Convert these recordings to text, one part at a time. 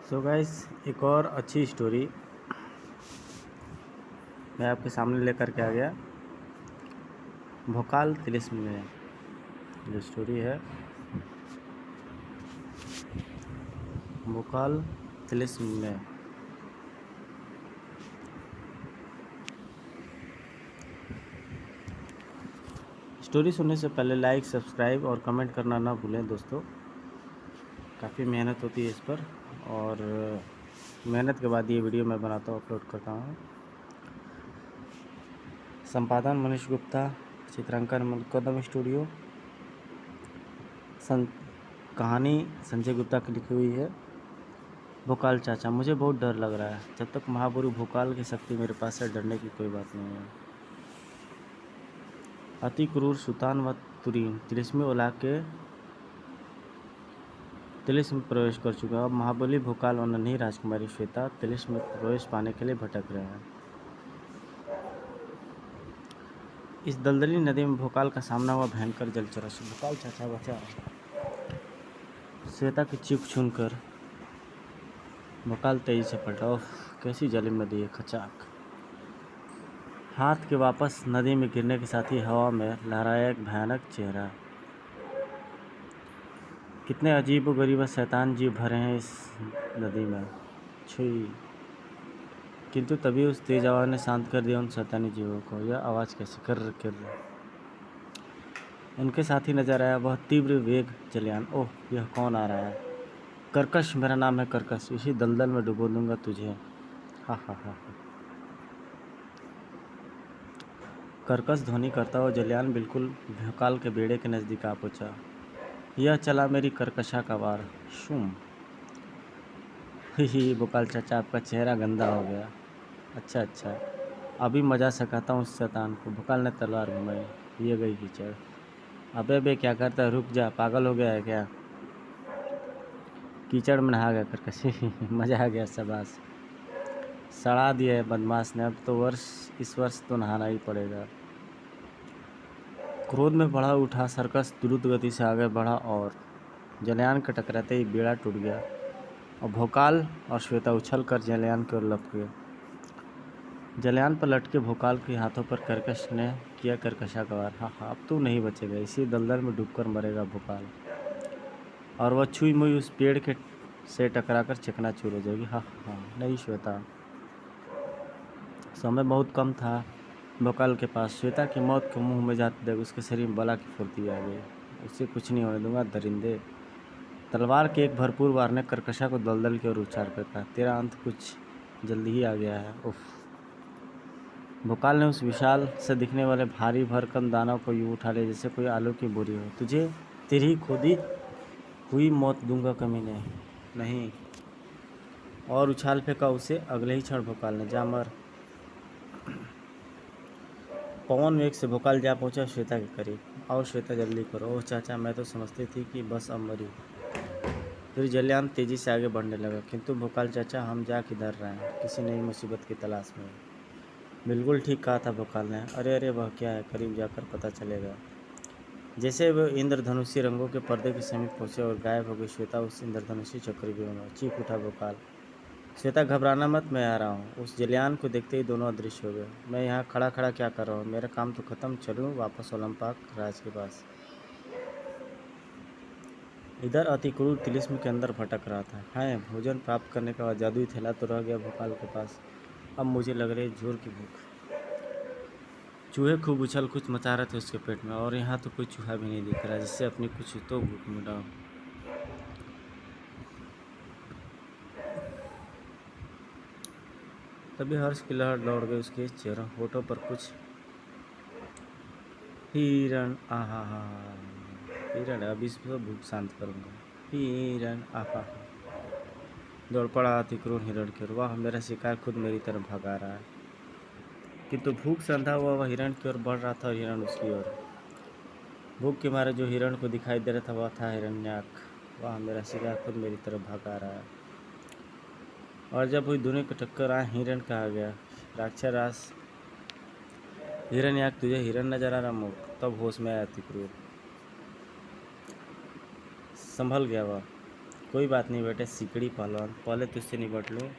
So guys, एक और अच्छी स्टोरी मैं आपके सामने लेकर के आ गया। भोकाल तिलिस्म में जो स्टोरी है, भोकाल तिलिस्म में। स्टोरी सुनने से पहले लाइक, सब्सक्राइब और कमेंट करना ना भूलें दोस्तों। काफ़ी मेहनत होती है इस पर, और मेहनत के बाद ये वीडियो मैं बनाता हूँ, अपलोड करता हूँ। संपादन मनीष गुप्ता, चित्रांकन मुकदम स्टूडियो। कहानी संजय गुप्ता की लिखी हुई है। भोकाल चाचा, मुझे बहुत डर लग रहा है। जब तक महागुरु भोकाल की शक्ति मेरे पास है, डरने की कोई बात नहीं है। अति क्रूर सुल्तान व तुरीन तिलिस्मी इलाके के तिलिस्म में प्रवेश कर चुका है। अब महाबली भोकाल और नन्ही राजकुमारी श्वेता तिलिस्म में प्रवेश पाने के लिए भटक रहे हैं। इस दलदली नदी में भोकाल का सामना हुआ भयंकर जलचर। भोकाल चाचा बचा। श्वेता की चीख सुनकर भोकाल तेजी से पलटा। ओह, कैसी जालिम नदी है! खचाक! हाथ के वापस नदी में गिरने के साथ ही हवा में लहराया एक भयानक चेहरा। कितने अजीब व गरीब शैतान जीव भरे हैं इस नदी में। छुई! किंतु तभी उस तेज आवाज़ ने शांत कर दिया उन शैतानी जीवों को। यह आवाज़ कैसी! कर कर उनके साथ ही नजर आया वह तीव्र वेग जलयान। ओह, यह कौन आ रहा है? कर्कश, मेरा नाम है कर्कश। इसी दलदल में डुबो दूंगा तुझे। हा हा हा। कर्कश ध्वनि करता हुआ जलयान बिल्कुल भोकाल के बेड़े के नज़दीक आ पहुंचा। यह चला मेरी कर्कशा का वार। शुम! ही, भोकाल चाचा, आपका चेहरा गंदा हो गया। अच्छा अच्छा, अभी मजा सिखाता हूँ उस शैतान को। भोकाल ने तलवार घुमाई। ये गई कीचड़। अबे बे, क्या करता है? रुक जा, पागल हो गया है क्या? कीचड़ में नहा गया कर्कश। मजा आ गया, शाबाश। सड़ा दिया है बदमाश ने। अब तो इस वर्ष तो नहाना ही पड़ेगा। क्रोध में बढ़ा उठा सर्कस द्रुत गति से आगे बढ़ा और जलयान के टकराते ही बेड़ा टूट गया और भोकाल और श्वेता उछल कर जलयान की ओर लपक गए। जलयान पर लटके भोकाल के हाथों पर कर्कश ने किया कर्कशा का वार। हाँ हाँ, अब तू नहीं बचेगा। इसी दलदल में डूबकर मरेगा भोकाल। और वह छुई मुई उस पेड़ के से टकराकर चकनाचूर हो जाएगी। हाँ हाँ, नहीं श्वेता, समय बहुत कम था भोकाल के पास। श्वेता की मौत के मुंह में जाते देख उसके शरीर में बला की फुर्ती आ गई। उसे कुछ नहीं होने दूंगा दरिंदे। तलवार के एक भरपूर वार ने कर्कशा को दलदल की ओर उछाल कर कहा, तेरा अंत कुछ जल्दी ही आ गया है। उफ! भोकाल ने उस विशाल से दिखने वाले भारी भरकम दानव को यूं उठा लिया जैसे कोई आलू की बोरी हो। तुझे तेरी खोदी हुई मौत दूंगा कमीने। नहीं! और उछाल फेंका उसे। अगले ही क्षण भोकाल ने, जा मर। पवन वेग से भोकाल जा पहुंचा श्वेता के करीब। और श्वेता, जल्दी करो। ओह चाचा, मैं तो समझती थी कि बस अब मरी। फिर जलयान तेजी से आगे बढ़ने लगा। किंतु भोकाल चाचा, हम जा किधर रहे हैं? किसी नई मुसीबत की तलाश में। बिल्कुल ठीक कहा था भोकाल ने। अरे अरे, वह क्या है? करीब जाकर पता चलेगा। जैसे वे इंद्रधनुषी रंगों के पर्दे के समीप पहुंचे और गायब हो गई श्वेता उस इंद्रधनुषी चक्रव्यूह में, चीख उठा भोकाल। श्वेता, घबराना मत, मैं आ रहा हूँ। उस जलयान को देखते ही दोनों अदृश्य हो गए। मैं यहाँ खड़ा खड़ा क्या कर रहा हूँ? मेरा काम तो खत्म। चलूँ वापस ओलंपाक राज के पास। इधर अति क्रूर तिलिस्म के अंदर भटक रहा था। हाय, भोजन प्राप्त करने का जादुई थैला तो रह गया भोकाल के पास। अब मुझे लग रही जोर की भूख। चूहे खूब उछल कुछ मचा रहे थे उसके पेट में, और यहाँ तो कोई चूहा भी नहीं दिख रहा जिससे अपनी कुछ तो भूख मिटाऊं। तभी हर्ष की लहर दौड़ गई उसके चेहरों होठों पर। कुछ हिरण, आहा हा! हिरण, अब इस पर भूख शांत करूंगा। हिरण, आहा हा! दौड़ पड़ा अति क्रूर हिरण की ओर। वाह, मेरा शिकार खुद मेरी तरफ भगा रहा है। किंतु भूख से अंधा हुआ वह हिरण की ओर बढ़ रहा था और हिरण उसकी ओर। भूख के मारे जो हिरण को दिखाई दे रहा था वह था हिरण्याक। वाह, मेरा शिकार खुद मेरी तरफ भगा रहा है। और जब हुई दोनों की टक्कर, हिरण कहा गया। राक्षस हिरण्याक, तुझे हिरण नजर आ रहा मूर्ख? तब होश में आया अति क्रूर। संभल गया वह। कोई बात नहीं बेटे सिकड़ी पहलवान, पहले तुझसे निपट लूँ,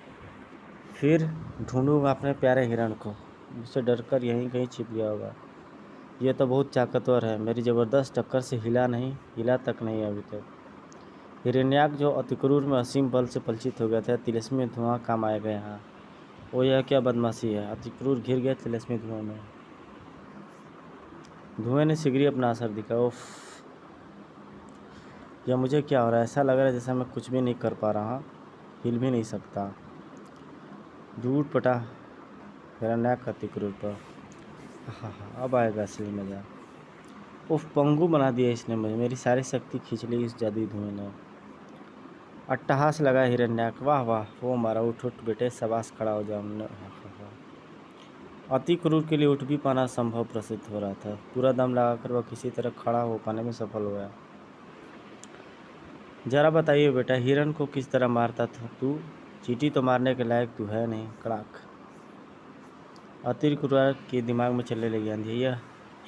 फिर ढूंढूंगा अपने प्यारे हिरण को। मुझसे डरकर यहीं कहीं छिप गया होगा। यह तो बहुत ताकतवर है, मेरी ज़बरदस्त टक्कर से हिला तक नहीं अभी तक। हिरण्याक जो अतिक्रूर में असीम बल से पलचित हो गया था, तिलिस्मी धुआं काम आएगा यहाँ। वो यह क्या बदमाशी है, अतिक्रूर घिर गया तिलिस्मी धुआं में। धुएं ने शीघ्र ही अपना असर दिखाया। उफ, यह मुझे क्या हो रहा है, ऐसा लग रहा है जैसा मैं कुछ भी नहीं कर पा रहा, हिल भी नहीं सकता। झूठ पटा हिरण्याक अतिक्रूर पर। हाँ हाँ, अब आएगा असली मज़ा। उफ, पंगु बना दिया इसने मुझे, मेरी सारी शक्ति खींच ली इस जादुई धुएं ने। अट्टहास लगा हिरण्याक, वाह वाह, वो मारा, उठ उठ बेटे, शाबाश, खड़ा हो जाओ। अति क्रूर के लिए उठ भी पाना संभव प्रसिद्ध हो रहा था। पूरा दम लगाकर वह किसी तरह खड़ा हो पाने में सफल हो गया। जरा बताइए बेटा, हिरन को किस तरह मारता था तू? चींटी तो मारने के लायक तू है नहीं। कड़ाक। अति क्रूर के दिमाग में चलने लगी आंधी, यह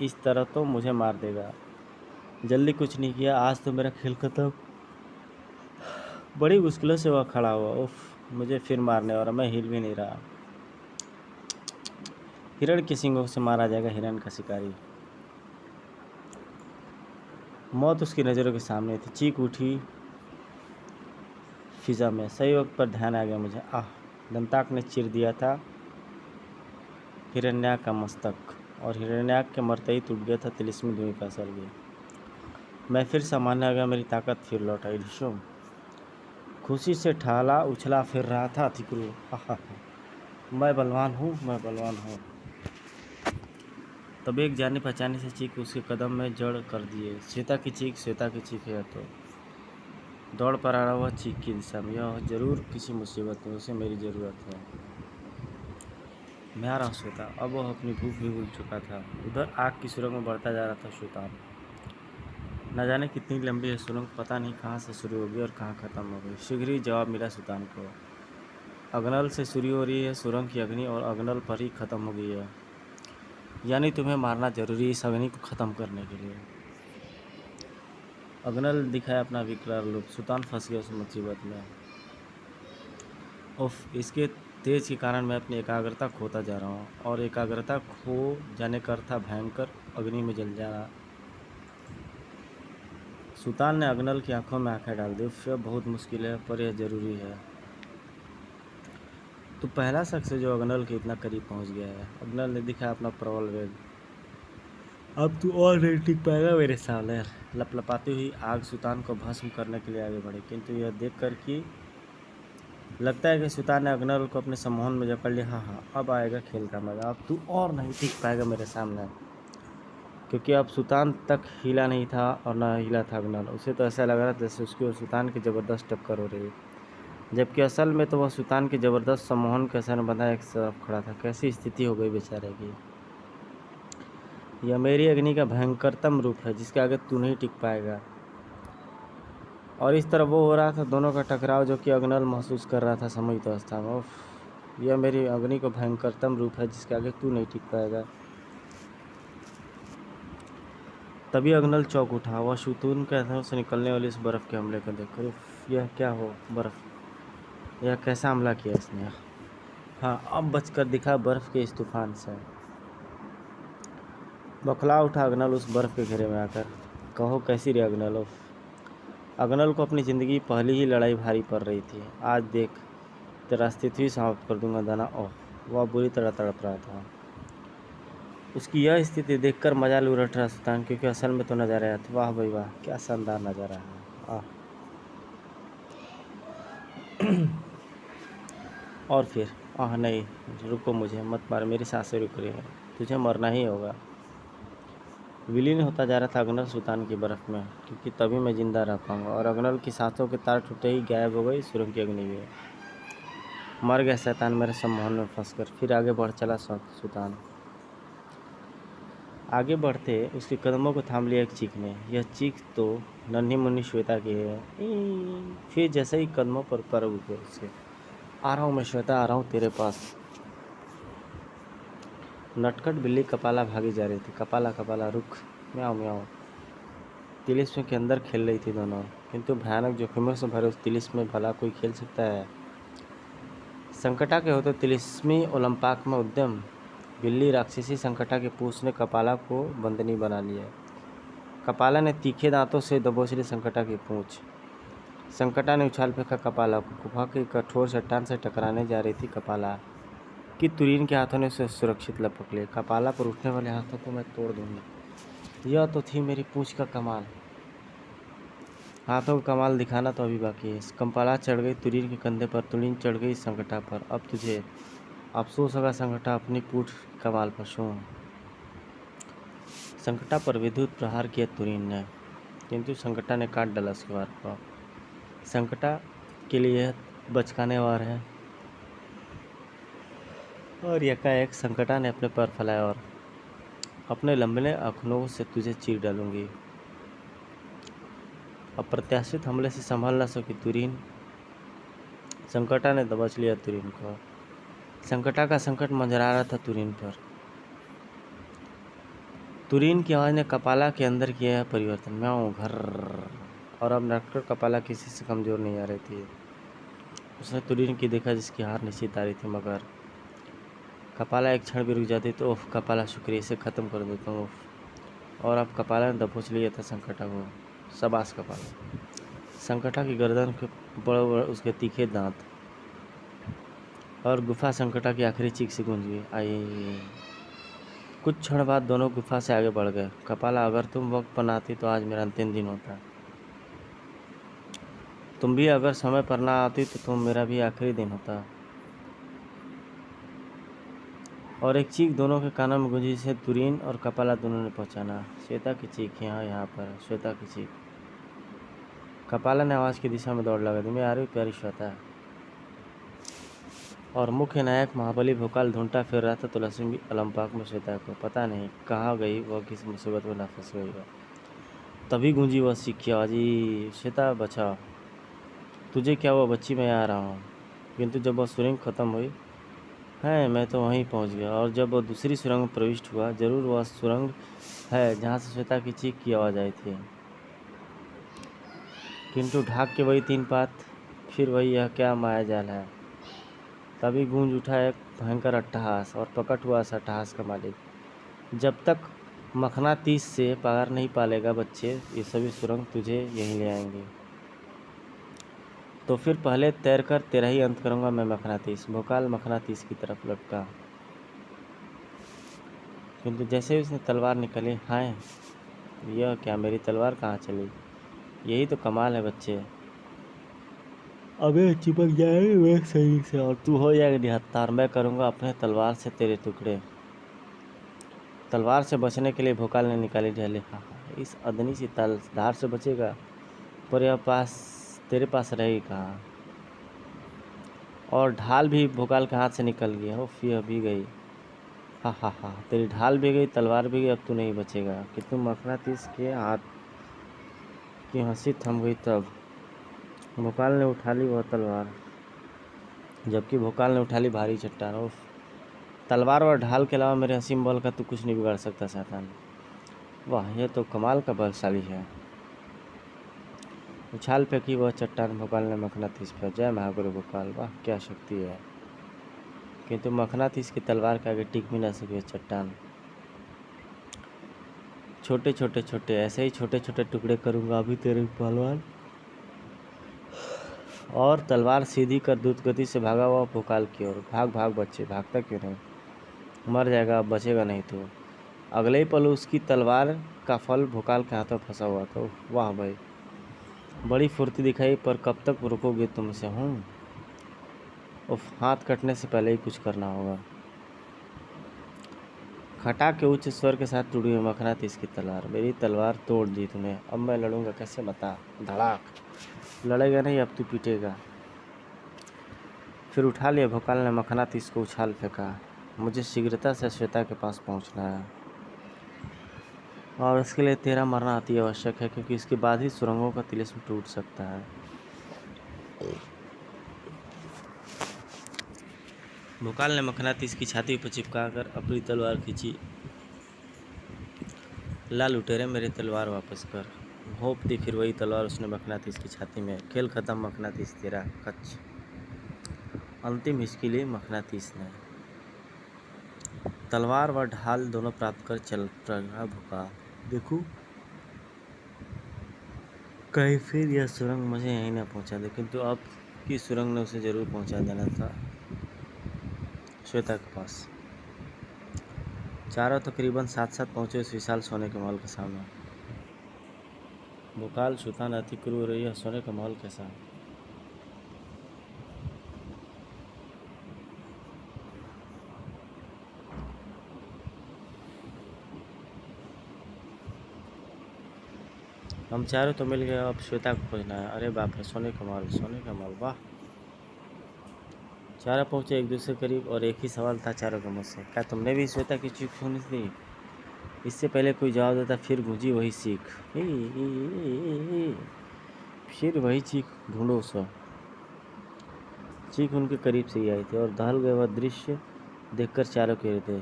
इस तरह तो मुझे मार देगा। जल्दी कुछ नहीं किया, आज तो मेरा खेल खत्म। बड़ी मुश्किलों से वह खड़ा हुआ। उफ, मुझे फिर मारने और मैं हिल भी नहीं रहा। हिरण के सींगों से मारा जाएगा हिरण का शिकारी। मौत उसकी नज़रों के सामने थी। चीख उठी फिजा में। सही वक्त पर ध्यान आ गया मुझे। आह, दंताक ने चीर दिया था हिरण्याक का मस्तक, और हिरण्याक के मरते ही टूट गया था तिलिस्मी धुएं का असर भी। मैं फिर सामान्य आ गया, मेरी ताकत फिर लौट आई। ढिशुम, खुशी से ठाला उछला फिर रहा था अतिक्रूर। आहा, मैं बलवान हूँ, मैं बलवान हूँ। तब एक जाने पहचाने से चीख उसके कदम में जड़ कर दिए। श्वेता की चीख, श्वेता की चीख है। तो दौड़ पर आ रहा हुआ चीख की दिशा में। यह जरूर किसी मुसीबत में, उसे मेरी ज़रूरत है। मैं आ रहा हूँ श्वेता। अब वह अपनी भूख भी भूल चुका था। उधर आग की सुरंग में बढ़ता जा रहा था सुल्तान। न जाने कितनी लंबी है सुरंग, पता नहीं कहाँ से शुरू होगी और कहाँ ख़त्म हो गई। शीघ्र ही जवाब मिला सुल्तान को। अगनल से शुरू हो रही है सुरंग की अग्नि, और अगनल पर ही ख़त्म हो गई है। यानी तुम्हें मारना जरूरी है इस अग्नि को ख़त्म करने के लिए। अगनल दिखाया अपना विकराल रूप। सुल्तान फंस गया उस मुसीबत में। उफ, इसके तेज के कारण मैं अपनी एकाग्रता खोता जा रहा हूँ, और एकाग्रता खो जाने का अर्थ था भयंकर अग्नि में जल जाना। सुल्तान ने अगनल की आंखों में आंखें डाल दी। उफ, यह बहुत मुश्किल है, पर यह जरूरी है। तो पहला शख्स है जो अगनल के इतना करीब पहुंच गया है। अगनल ने दिखाया अपना प्रबल वेग। अब तू और नहीं टिक पाएगा मेरे सामने। लपलपाती हुई आग सुल्तान को भस्म करने के लिए आगे बढ़ी, किंतु यह देखकर कि लगता है कि सुल्तान ने अगनल को अपने सम्मोहन में जकड़ लिया। हाँ हाँ, अब आएगा खेल का मजा। अब तू और नहीं टिक पाएगा मेरे सामने। क्योंकि अब सुल्तान तक हिला नहीं था और न हिला था अगनल। उसे तो ऐसा लग रहा था जैसे उसकी और सुल्तान की ज़बरदस्त टक्कर हो रही है, जबकि असल में तो वह सुल्तान के ज़बरदस्त सम्मोहन के असर में बंधा एक तरफ खड़ा था। कैसी स्थिति हो गई बेचारे की। यह मेरी अग्नि का भयंकरतम रूप है, जिसके आगे तू नहीं टिक पाएगा। और इस तरह वो हो रहा था दोनों का टकराव, जो कि अगनल महसूस कर रहा था सम्मोहित अवस्था में। उफ, यह मेरी अग्नि का भयंकरतम रूप है, जिसके आगे तू नहीं टिक पाएगा। तभी अगनल चौंक उठा। वह शूतून के हाथों से निकलने वाली इस बर्फ़ के हमले को देखकर, उफ, यह क्या हो बर्फ़, यह कैसा हमला किया इसने। हाँ, अब बचकर दिखा बर्फ़ के इस तूफान से। बौखला उठा अगनल उस बर्फ़ के घेरे में आकर। कहो कैसी रे अगनल। उफ, अगनल को अपनी ज़िंदगी पहली ही लड़ाई भारी पड़ रही थी। आज देख, तेरा अस्तित्व ही समाप्त कर दूंगा दाना। ओह, वह बुरी तरह तड़प रहा था। उसकी यह स्थिति देखकर मजा उलट रहा सुल्तान, क्योंकि असल में तो नज़ारा आया था। वाह भाई वाह, क्या शानदार नज़ारा है। आह, और फिर आह नहीं, रुको, मुझे मत मार, मेरी सांसें रुक रही हैं, तुझे मरना ही होगा। विलीन होता जा रहा था अगनल सुल्तान की बर्फ़ में, क्योंकि तभी मैं जिंदा रह पाऊंगा। और अगनल की सांसों के तार टूटे ही गायब हो गई सुरंग की अग्नि भी। मर गया शैतान मेरे सम्मोहन में फंसकर। फिर आगे बढ़ चला सुल्तान। आगे बढ़ते उसके कदमों को थाम लिया एक चीख ने। यह चीख तो नन्ही मुन्नी श्वेता की है। फिर जैसे ही कदमों पर पर उठे उसके, आ रहा हूँ मैं श्वेता, आ रहा हूँ तेरे पास। नटखट बिल्ली कपाला भागी जा रही थी। कपाला कपाला रुक, म्याऊं म्याऊं। तिलिस्म के अंदर खेल रही थी दोनों, किंतु भयानक जोखिमों से भरे उस तिलिस्म में भला कोई खेल सकता है? संकटा के होते तिलिस्मी ओलंपाक में उद्यम। बिल्ली राक्षसी संकटा के पूछ ने कपाला को बंदनी बना लिया। कपाला ने तीखे दांतों से दबोच ली संकटा की पूंछ। संकटा ने उछाल फेंका कपाला को। गुफा की कठोर चट्टान से टकराने जा रही थी कपाला कि तुरीन के हाथों ने उसे सुरक्षित लपक लिया। कपाला पर उठने वाले हाथों को मैं तोड़ दूंगी। यह तो थी मेरी पूंछ का कमाल। हाथों का कमाल दिखाना तो अभी बाकी है। कपाला चढ़ गई तुरीन के कंधे पर, तुरीन चढ़ गई संकटा पर। अब तुझे अफसोस होगा संकटा, अपनी पूंछ कमाल पर सूं। संकटा पर विद्युत प्रहार किया तुरीन ने, किंतु संकटा ने काट डाला उसके वार को। संकटा के लिए यह बचकाने वार है। और एकाएक संकटा ने अपने पैर फैलाए और अपने लंबे अखनों से तुझे चीर डालूंगी। अप्रत्याशित हमले से संभल न सकी तुरीन। संकटा ने दबोच लिया तुरीन को। संकटा का संकट मंडरा रहा था तुरीन पर। तुरीन की आवाज ने कपाला के अंदर किया है परिवर्तन। म्याऊं घर। और अब डॉक्टर कपाला किसी से कमजोर नहीं आ रही थी। उसने तुरीन की देखा जिसकी हार निश्चित आ रही थी, मगर कपाला एक क्षण भी रुक जाती तो ओफ कपाला शुक्रिया, इसे ख़त्म कर देता हूँ ओफ। और अब कपाला ने दबोच लिया था संकटा को। शाबाश कपाला। संकटा की गर्दन के बड़े बड़े उसके तीखे दांत और गुफा संकटा की आखिरी चीख से गूंज गई। आई। कुछ क्षण बाद दोनों गुफा से आगे बढ़ गए। कपाला, अगर तुम वक्त पर ना आती तो आज मेरा अंतिम दिन होता। तुम भी अगर समय पर ना आती तो तुम मेरा भी आखिरी दिन होता। और एक चीख दोनों के कानों में गूंजी जिसे तुरीन और कपाला दोनों ने पहचाना। श्वेता की चीख, यहाँ पर श्वेता की चीख। कपाला ने आवाज़ की दिशा में दौड़ लगा दी। मैं आ रही हूँ प्यारी श्वेता। और मुख्य नायक महाबली भोकाल ढूंढता फिर रहा था तुलसी ओलंपाक में श्वेता को। पता नहीं कहाँ गई वह, किस मुसीबत में ना फंस गई वह। तभी गूंजी वह चीख की आवाज़, श्वेता बचाओ। तुझे क्या हुआ बच्ची, मैं आ रहा हूँ। किंतु जब वह सुरंग खत्म हुई है, मैं तो वहीं पहुँच गया। और जब वह दूसरी सुरंग में प्रविष्ट हुआ, जरूर वह सुरंग है जहाँ से श्वेता की चीख की आवाज़ आई थी। किंतु ढाक के वही तीन पात, फिर वही, यह क्या माया जाल है। तभी गूंज उठा एक भयंकर अट्टहास और प्रकट हुआ इस अट्टहास का मालिक। जब तक मखनातीस से पार नहीं पालेगा बच्चे, ये सभी सुरंग तुझे यहीं ले आएंगे। तो फिर पहले तैर कर तेरा ही अंत करूंगा मैं मखनातीस। भोकाल मखनातीस की तरफ लटका, किंतु जैसे ही उसने तलवार निकाली, हाय यह क्या, मेरी तलवार कहाँ चली? यही तो कमाल है बच्चे। अबे चिपक जाएगी वे शरीर से और तू हो जाएगा निहत्था, और मैं करूँगा अपने तलवार से तेरे टुकड़े। तलवार से बचने के लिए भोकाल ने निकाली ढाली। हाँ, इस अदनी सी धार से बचेगा, पर यह तेरे पास रहेगी कहाँ? और ढाल भी भोकाल के हाथ से निकल गया। उफ, यह भी गई। हाँ हाँ हाँ, तेरी ढाल भी गई, तलवार भी गई, अब तू नहीं बचेगा। कि तुम मखनातीस के हाथ की हंसी थम गई। तब भोकाल ने उठा ली वह तलवार, जबकि भोकाल ने उठा ली भारी चट्टान। उफ, तलवार और ढाल के अलावा मेरे हसीम बल का तू कुछ नहीं बिगाड़ सकता शैतान। वाह, यह तो कमाल का बलशाली है। उछाल फेंकी वह चट्टान भोकाल ने मखनातीस पर। जय महागुरु भोकाल, वाह क्या शक्ति है। किंतु मखनातीस की तलवार के आगे टिक भी ना सकी वह चट्टान। छोटे छोटे छोटे, ऐसे ही छोटे छोटे टुकड़े करूँगा अभी तेरे पहलवान। और तलवार सीधी कर द्रुत गति से भागा हुआ भोकाल की ओर। भाग भाग बच्चे, भागता क्यों नहीं? मर जाएगा, अब बचेगा नहीं तो। अगले ही पल उसकी तलवार का फल भोकाल के हाथों फंसा हुआ था। वाह भाई, बड़ी फुर्ती दिखाई, पर कब तक रुकोगे तुमसे? उफ, हाथ कटने से पहले ही कुछ करना होगा। खटा के उच्च स्वर के साथ टूटी हुई मखनातीस की तलवार। मेरी तलवार तोड़ दी तूने, अब मैं लड़ूंगा कैसे बता? धड़ाक। लड़ेगा नहीं, अब तू पीटेगा। फिर उठा लिया भोकाल ने मखनातीस को, उछाल फेंका। मुझे शीघ्रता से श्वेता के पास पहुंचना है, और इसके लिए तेरा मरना अति आवश्यक है, क्योंकि इसके बाद ही सुरंगों का तिलिस्म टूट सकता है। भोकाल ने मखनातीस की छाती पर चिपका कर अपनी तलवार खींची। ला लुटेरे, मेरी तलवार वापस कर। भोंप दी फिर वही तलवार उसने मकनातीस की छाती में। खेल खत्म मकनातीस तेरा कच। अंतिम हिचकी ली मकनातीस ने। तलवार व ढाल दोनों प्राप्त कर चल रहा भुका। देखो कहीं फिर यह सुरंग मुझे यहीं न पहुंचा दे, किंतु अब की सुरंग ने उसे जरूर पहुंचा देना था श्वेता के पास। चारों तकरीबन साथ साथ पहुंचे उस विशाल सोने के महल के सामने। भोकाल सुल्तान अति क्रूर, यह सोने का महल कैसा? हम चारों तो मिल गए, अब श्वेता को खोजना है। अरे बाप रे, सोने का महल, सोने का महल, वाह। चारों पहुंचे एक दूसरे के करीब और एक ही सवाल था चारों के मुँह से, क्या तुमने भी श्वेता की चीख सुनी थी? इससे पहले कोई जवाब देता फिर गूंजी वही चीख। फिर वही चीख, ढूंढो सो। चीख उनके करीब से ही आई थी और दहल गए वह दृश्य देखकर चारों कह रहे थे,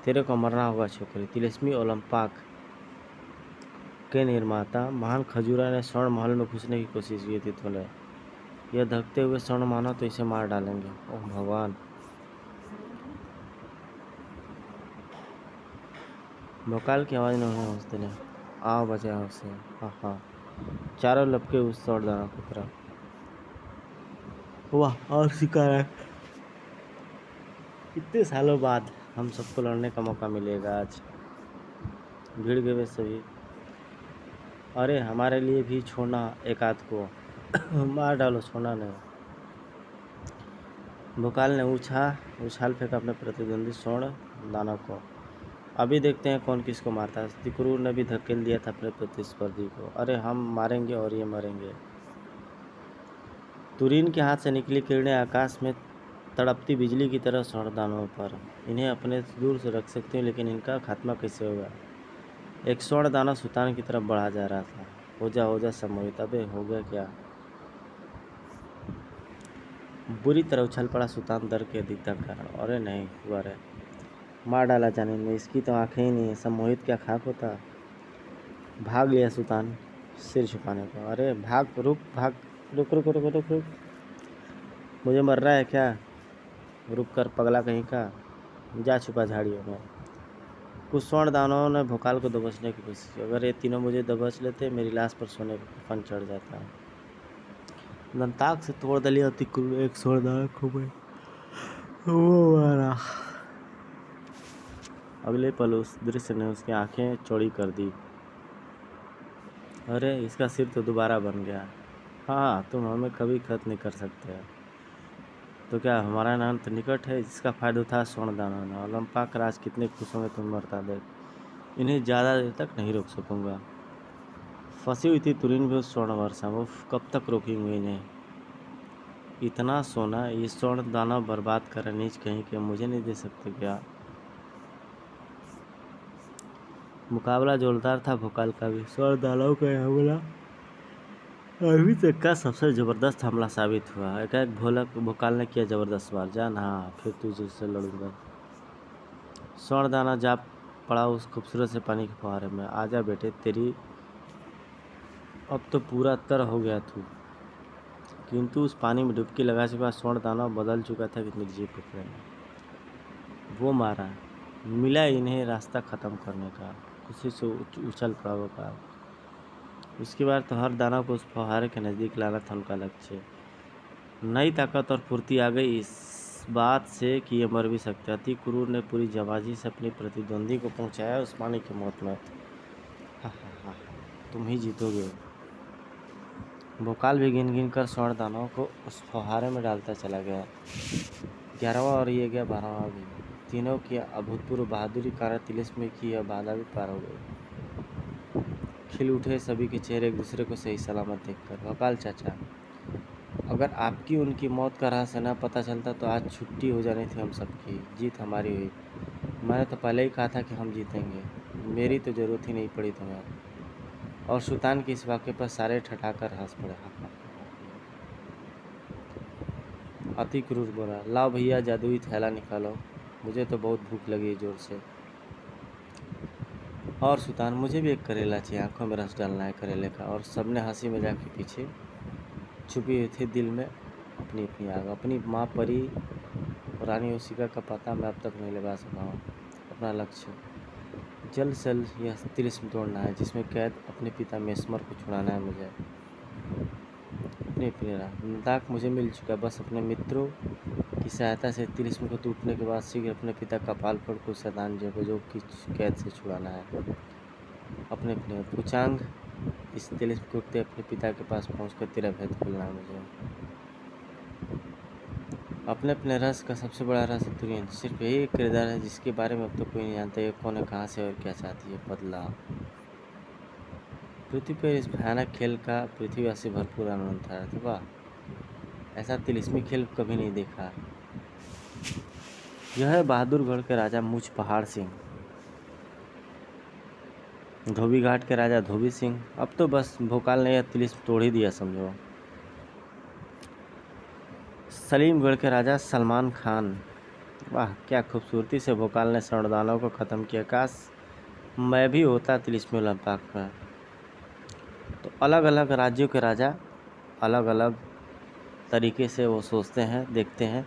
तेरे को मरना होगा छोकरी। तिलिस्मी ओलंपाक के निर्माता महान खजूरा ने स्वर्ण महल में घुसने की कोशिश की थी। तूने यह धकते हुए स्वर्ण माना तो इसे मार डालेंगे। ओह भगवान। भोकाल की आवाज़ ने उन्हें हौस दिया। आओ बचाओ उसे। हाँ हाँ। चारों लपके उस स्वरदानों की तरफ। वाह, और शिकार है। कितने सालों बाद हम सबको लड़ने का मौका मिलेगा आज। भीड़ गए वे सभी। अरे हमारे लिए भी छोड़ना एक आध को। मार डालो, छोड़ना नहीं। भोकाल ने उछाल फेंका अपने प्रतिद्वंदी स्वर्ण दानव को। अभी देखते हैं कौन किसको मारता है। तिक्रूर ने भी धकेल दिया था अपने प्रतिस्पर्धी को। अरे हम मारेंगे और ये मरेंगे। तुरीन के हाथ से निकली किरणें आकाश में तड़पती बिजली की तरह स्वर्णदानों पर। इन्हें अपने दूर से रख सकते हैं, लेकिन इनका खात्मा कैसे होगा? एक स्वर्ण दानव सुल्तान की तरफ बढ़ा जा रहा था। हो जा सम्मोहित। अबे हो गया क्या? बुरी तरह उछल पड़ा सुल्तान दर के अधिकता के कारण। अरे नहीं हुआ रे, मार डाला जाने में। इसकी तो आंखें ही नहीं है, सम्मोहित क्या खाक होता? भाग लिया सुल्तान सिर छुपाने को। अरे भाग, रुक भाग, रुक रुक रुक रुक रुक, मुझे मर रहा है क्या? रुक कर पगला कहीं का, जा छुपा झाड़ियों में। कुछ स्वर्ण दानवों ने भोकाल को दबोचने की कोशिश की। अगर ये तीनों मुझे दबोच लेते, मेरी लाश पर सोने का कफन चढ़ जाता। दंताक से तोड़ दलिया अति क्रूर एक स्वर्ण दानव को वो मारा। अगले पल उस दृश्य ने उसकी आंखें चौड़ी कर दी। अरे इसका सिर तो दोबारा बन गया। हाँ, तुम हमें कभी खत्म नहीं कर सकते। तो क्या हमारा अंत निकट है? जिसका फायदा उठा स्वर्ण दानव ने। ओलंपाक राज कितने खुश होंगे तुम मरता देख। इन्हें ज़्यादा देर तक नहीं रोक सकूंगा। फंसी हुई थी तुरीन भी उस स्वर्ण वर्षा में। वो कब तक रोकेंगे इन्हें? इतना सोना ये स्वर्ण दानव बर्बाद कर नीच कहीं के मुझे नहीं दे सकते क्या? मुकाबला जोरदार था भोकाल का भी। स्वर्ण दानव का यह हमला अभी तक का सबसे जबरदस्त हमला साबित हुआ। एकाएक भोकाल ने किया जबरदस्त वार। जान, हाँ फिर तुझसे लड़ूंगा। स्वर्ण दाना जा पड़ा उस खूबसूरत से पानी के फुहारे में। आजा बेटे, तेरी अब तो पूरा तर हो गया तू। किंतु उस पानी में डुबकी लगा चुका स्वर्ण दानव बदल चुका था कि निर्जीव टुकड़े में। वो मारा, मिला इन्हें रास्ता खत्म करने का। खुशी से उछल पड़ा भोकाल। उसके बाद तो हर दानव को उस फुहारे के नज़दीक लाना था उनका लक्ष्य। नई ताकत और फुर्ती आ गई इस बात से कि ये मर भी सकते। अति क्रूर ने पूरी जाबाजी से अपनी प्रतिद्वंदी को पहुंचाया उस पानी की मौत में। हा, तुम ही जीतोगे। भोकाल भी गिन गिन कर स्वर्ण दानों को उस फुहारे में डालता चला गया। 11वां और ये गया 12वां भी। तीनों की अभूतपूर्व बहादुरी कारण तिलिस्मी की यह बाधा भी पार हो गई। खिल उठे सभी के चेहरे एक दूसरे को सही सलामत देखकर। भोकाल चाचा, अगर आपकी उनकी मौत का रहस्य न पता चलता तो आज छुट्टी हो जानी थी हम सबकी। जीत हमारी हुई। मैंने तो पहले ही कहा था कि हम जीतेंगे। मेरी तो ज़रूरत ही नहीं पड़ी तुम्हें। और सुल्तान के इस वाक्य पर सारे ठठाकर हंस पड़े। अति क्रूर बोला, लाओ भैया जादुई थैला निकालो, मुझे तो बहुत भूख लगी जोर से। और सुल्तान मुझे भी एक करेला चाहिए, आंखों में रस डालना है करेले का। और सबने हंसी मजाक के पीछे छुपी हुई थी दिल में अपनी अपनी आग। अपनी माँ परी और रानी ओशिका का पता मैं अब तक नहीं लगा सका हूँ। अपना लक्ष्य जल्द से जल्द यह तिलिस्म तोड़ना है जिसमें कैद अपने पिता मेस्मर को छुड़ाना है मुझे। अपनी अपनी राह नदाक मुझे मिल चुका, बस अपने मित्रों की सहायता से तिलिस्म को टूटने के बाद शीघ्र अपने पिता कपालफड़ को शैतान जो की कैद से छुड़ाना है। अपने अपने फुचांग इस तिलिस्म टूटते अपने पिता के पास पहुंचकर तेरा भेद खोलना है मुझे। अपने अपने रस का सबसे बड़ा रस तुरीन सिर्फ यही एक किरदार है जिसके बारे में अब तो कोई नहीं जानता ये कौन है, कहाँ से और क्या चाहती है। बदला पृथ्वी पर इस भयानक खेल का पृथ्वीवासी भरपूर आनंद था। वाह, ऐसा तिलिस्मी खेल कभी नहीं देखा। यह है बहादुरगढ़ के राजा मुझ पहाड़ सिंह, धोबी घाट के राजा धोबी सिंह। अब तो बस भोकाल ने यह तिलिस्म तोड़ ही दिया समझो। सलीमगढ़ के राजा सलमान खान। वाह, क्या खूबसूरती से भोकाल ने स्वर्णदानों को ख़त्म किया। काश मैं भी होता तिलिस्मी ओलंपिक में। तो अलग अलग राज्यों के राजा अलग अलग तरीके से वो सोचते हैं, देखते हैं।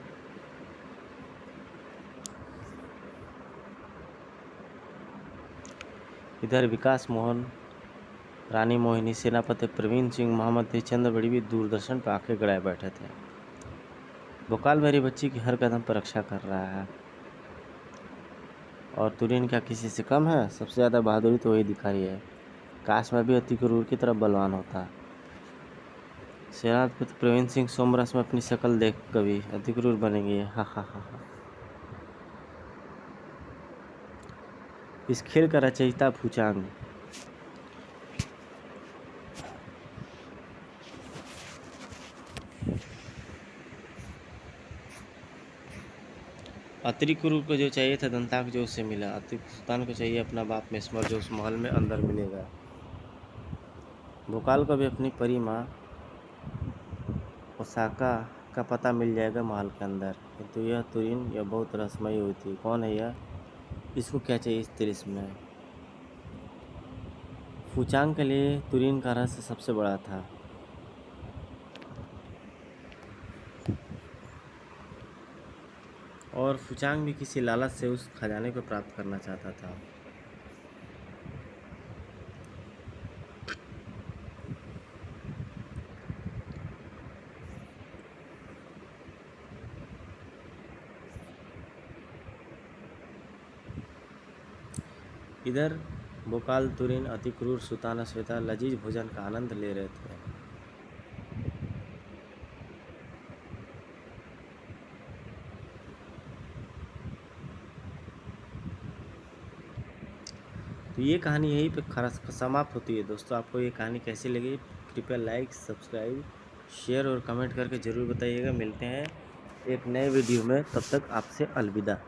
इधर विकास मोहन, रानी मोहिनी, सेनापति प्रवीण सिंह, मोहम्मद हरिश्चंद्र बड़ी भी दूरदर्शन पर आंखें गड़ाए बैठे थे। भोकाल मेरी बच्ची की हर कदम पर रक्षा कर रहा है। और तुरीन क्या किसी से कम है? सबसे ज़्यादा बहादुरी तो वही दिखा रही है। काश मैं भी अति क्रूर की तरफ बलवान होता। सेनापति प्रवीण सिंह सोमरस में अपनी शक्ल देख कभी अति क्रूर बनेंगे। हा हा हा हा। इस खेल का रचयिता फुचांग। अति क्रूर को जो चाहिए था दंताक जो उससे मिला। अति सुल्तान को चाहिए अपना बाप मेस्मर जो उस महल में अंदर मिलेगा। भोकाल को भी अपनी परी माँ ओसाका का पता मिल जाएगा महल के अंदर। किंतु यह तुरीन यह बहुत रहस्यमयी हुई थी। कौन है यह? इसको क्या चाहिए इस तिलिस्म में? फुचांग के लिए तुरीन का रहस्य सबसे बड़ा था। और फुचांग भी किसी लालच से उस खजाने को प्राप्त करना चाहता था। इधर भोकाल तुरीन अति क्रूर सुल्तान श्वेता लजीज भोजन का आनंद ले रहे थे। तो ये कहानी यहीं पे समाप्त होती है। दोस्तों, आपको ये कहानी कैसी लगी? कृपया लाइक, सब्सक्राइब, शेयर और कमेंट करके ज़रूर बताइएगा। मिलते हैं एक नए वीडियो में, तब तक आपसे अलविदा।